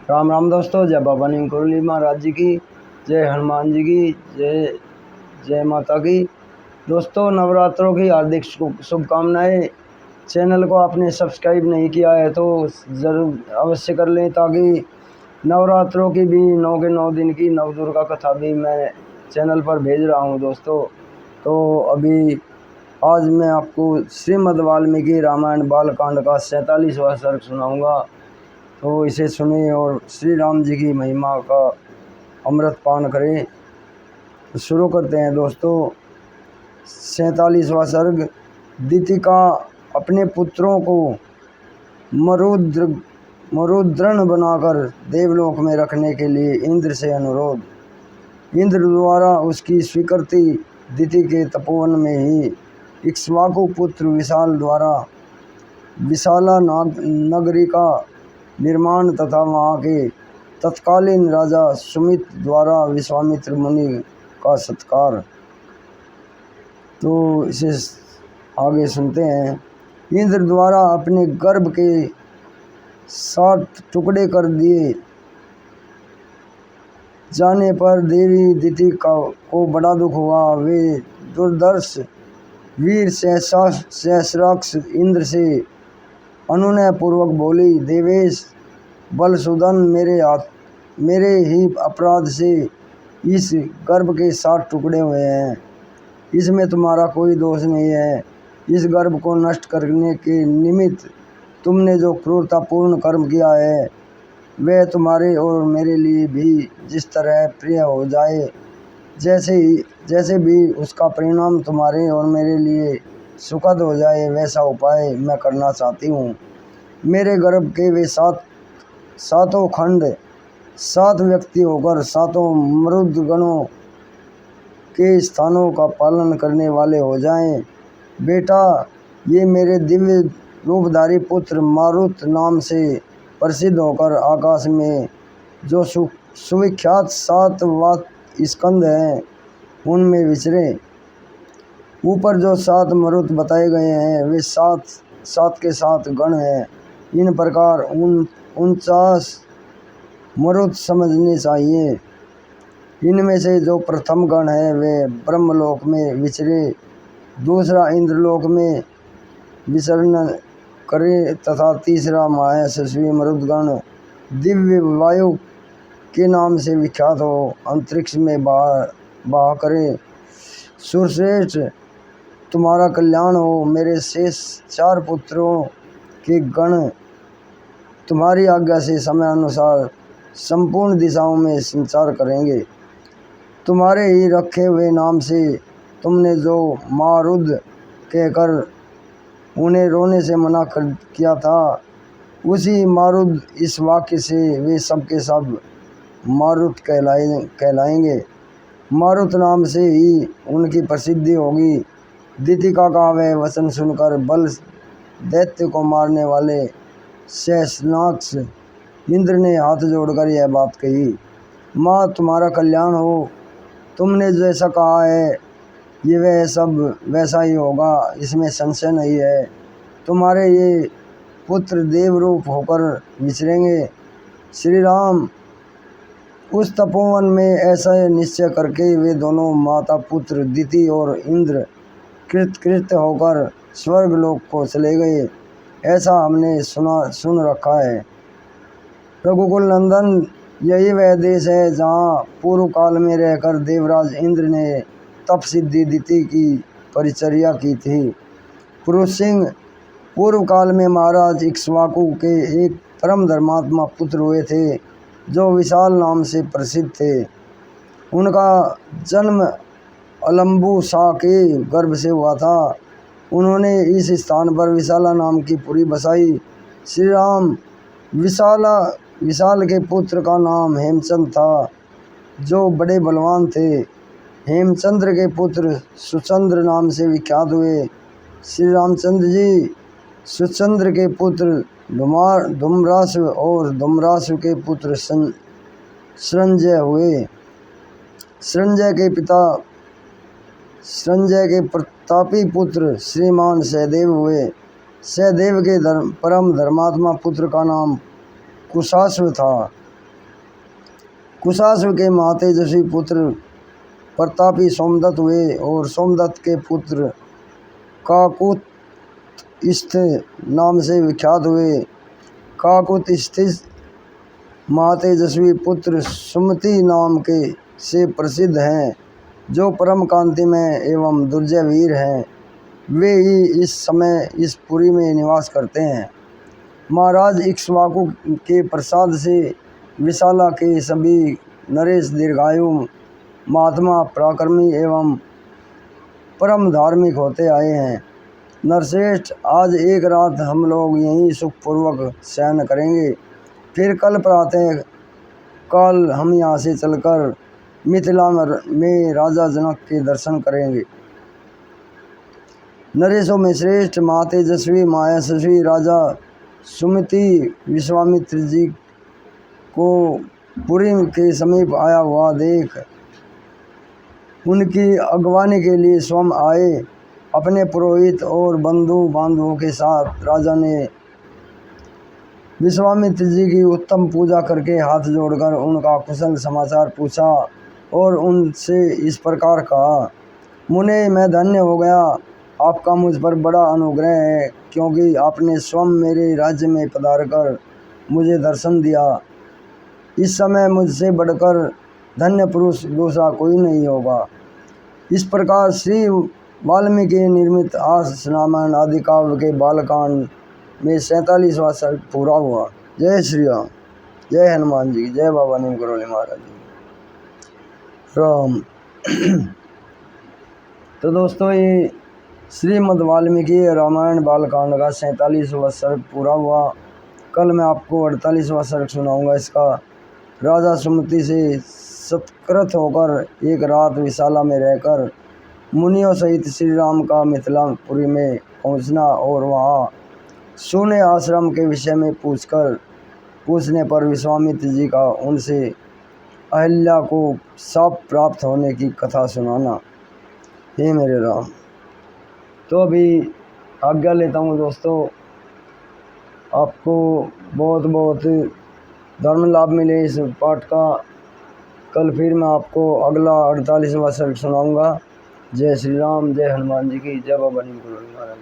राम राम दोस्तों, जय बाबा नीम करोली महाराज जी की जय, हनुमान जी की जय, जय माता की। दोस्तों, नवरात्रों की हार्दिक शुभकामनाएं। चैनल को आपने सब्सक्राइब नहीं किया है तो ज़रूर अवश्य कर लें, ताकि नवरात्रों की भी 9 के 9 दिन की नव दुर्गा कथा भी मैं चैनल पर भेज रहा हूं दोस्तों। तो अभी आज मैं आपको श्रीमद् वाल्मीकि रामायण बालकांड का 47वां सर्ग सुनाऊंगा। तो इसे सुने और श्री राम जी की महिमा का अमृत पान करें। तो शुरू करते हैं दोस्तों। 47वां सर्ग। दीतिका अपने पुत्रों को मरुद्रण बनाकर देवलोक में रखने के लिए इंद्र से अनुरोध। इंद्र द्वारा उसकी स्वीकृति। दिति के तपोवन में ही इक्ष्वाकु पुत्र विशाल द्वारा विशाला नगरी का निर्माण तथा वहाँ के तत्कालीन राजा सुमित द्वारा विश्वामित्र मुनि का सत्कार। तो इसे आगे सुनते हैं। इंद्र द्वारा अपने गर्भ के 60 टुकड़े कर दिए जाने पर देवी दिति को बड़ा दुख हुआ। वे दुर्धर्ष वीर सहस्राक्ष इंद्र से अनुनय पूर्वक बोली, देवेश बलसूदन, मेरे ही अपराध से इस गर्भ के 60 टुकड़े हुए हैं। इसमें तुम्हारा कोई दोष नहीं है। इस गर्भ को नष्ट करने के निमित्त तुमने जो क्रूरतापूर्ण कर्म किया है, वह तुम्हारे और मेरे लिए भी जिस तरह प्रिय हो जाए, जैसे भी उसका परिणाम तुम्हारे और मेरे लिए सुखद हो जाए, वैसा उपाय मैं करना चाहती हूँ। मेरे गर्भ के वे सातों खंड 7 व्यक्ति होकर 7 मरुदगणों के स्थानों का पालन करने वाले हो जाएं। बेटा, ये मेरे दिव्य रूपधारी पुत्र मारुत नाम से प्रसिद्ध होकर आकाश में जो सुविख्यात 7 वात स्कंद हैं, उनमें विचरे। ऊपर जो 7 मरुत बताए गए हैं, वे 7 के 7 गण हैं। इन प्रकार 49 मरुत समझने चाहिए। इनमें से जो प्रथम गण है वे ब्रह्मलोक में विचरे, दूसरा इंद्रलोक में विचरण करे तथा तीसरा महायशस्वी मरुदगण दिव्य वायु के नाम से विख्यात हो अंतरिक्ष में बहा करे। सुरश्रेष्ठ, तुम्हारा कल्याण हो। मेरे शेष 4 पुत्रों के गण तुम्हारी आज्ञा से समय अनुसार संपूर्ण दिशाओं में संचार करेंगे। तुम्हारे ही रखे हुए नाम से तुमने जो मारुद कहकर उन्हें रोने से मना किया था, उसी मारुद इस वाक्य से वे सब के सब मारुत कहलाएंगे। मारुत नाम से ही उनकी प्रसिद्धि होगी। दीतिका का वह वचन सुनकर बल दैत्य को मारने वाले सहस्राक्ष इंद्र ने हाथ जोड़कर यह बात कही, माँ, तुम्हारा कल्याण हो। तुमने जैसा कहा है, ये वह सब वैसा ही होगा, इसमें संशय नहीं है। तुम्हारे ये पुत्र देवरूप होकर विचरेंगे। श्री राम उस तपोवन में ऐसा निश्चय करके वे दोनों माता पुत्र दिति और इंद्र कृतकृत्य होकर स्वर्गलोक को चले गए। ऐसा हमने सुन रखा है। रघुकुल नंदन, यही वह देश है जहाँ पूर्व काल में रहकर देवराज इंद्र ने तप सिद्धि दिति की परिचर्या की थी। पुरुष सिंह, पूर्व काल में महाराज इक्ष्वाकु के एक परम धर्मात्मा पुत्र हुए थे, जो विशाल नाम से प्रसिद्ध थे। उनका जन्म अलम्बुसा के गर्भ से हुआ था। उन्होंने इस स्थान पर विशाला नाम की पुरी बसाई। श्री राम विशाल के पुत्र का नाम हेमचंद था, जो बड़े बलवान थे। हेमचंद्र के पुत्र सुचंद्र नाम से विख्यात हुए। श्री रामचंद्र जी सुचंद्र के पुत्र धूम्रासु और धूम्रासु के पुत्र संजय हुए। संजय के प्रतापी पुत्र श्रीमान सहदेव हुए। सहदेव के परम धर्मात्मा पुत्र का नाम कुशाश्व था। कुशाश्व के महातेजस्वी पुत्र प्रतापी सोमदत्त हुए और सोमदत्त के पुत्र काकुत्स्थ नाम से विख्यात हुए। काकुत्स्थ महातेजस्वी पुत्र सुमति नाम के से प्रसिद्ध हैं, जो परम कांतिमय एवं दुर्जय वीर हैं। वे ही इस समय इस पुरी में निवास करते हैं। महाराज इक्ष्वाकु के प्रसाद से विशाला के सभी नरेश दीर्घायु, महात्मा, पराक्रमी एवं परम धार्मिक होते आए हैं। नरश्रेष्ठ, आज एक रात हम लोग यहीं सुखपूर्वक शयन करेंगे, फिर कल प्रातः काल हम यहाँ से चलकर मिथिला में राजा जनक के दर्शन करेंगे। नरेशों में श्रेष्ठ महातेजस्वी महायशस्वी राजा सुमति विश्वामित्र जी को पुरी के समीप आया हुआ देख उनकी अगवानी के लिए स्वयं आए। अपने पुरोहित और बंधु बांधवों के साथ राजा ने विश्वामित्र जी की उत्तम पूजा करके हाथ जोड़कर उनका कुशल समाचार पूछा और उनसे इस प्रकार कहा, मुने, मैं धन्य हो गया। आपका मुझ पर बड़ा अनुग्रह है, क्योंकि आपने स्वयं मेरे राज्य में पधारकर मुझे दर्शन दिया। इस समय मुझसे बढ़कर धन्य पुरुष दूसरा कोई नहीं होगा। इस प्रकार श्री वाल्मीकि निर्मित आर्ष रामायण आदि काव्य के बालकांड में 47वां सर्ग पूरा हुआ। जय श्री राम, जय हनुमान जी, जय बाबा नीम करोली महाराज जी राम। तो दोस्तों, ये श्रीमद् वाल्मीकि रामायण बालकांड का 47वां सर्ग पूरा हुआ। कल मैं आपको 48वां सर्ग सुनाऊंगा इसका। राजा सुमति से सत्कृत होकर एक रात विशाला में रहकर मुनियों सहित श्री राम का मिथिलापुरी में पहुंचना और वहां शून्य आश्रम के विषय में पूछने पर विश्वामित्र जी का उनसे अहिल्या को शाप प्राप्त होने की कथा सुनाना। हे मेरे राम। तो अभी आज्ञा लेता हूँ दोस्तों। आपको बहुत बहुत धर्म लाभ मिले इस पाठ का। कल फिर मैं आपको अगला 48वां सर्ग सुनाऊंगा। जय श्री राम, जय हनुमान जी की, जय बाबा नीम करोली महाराज।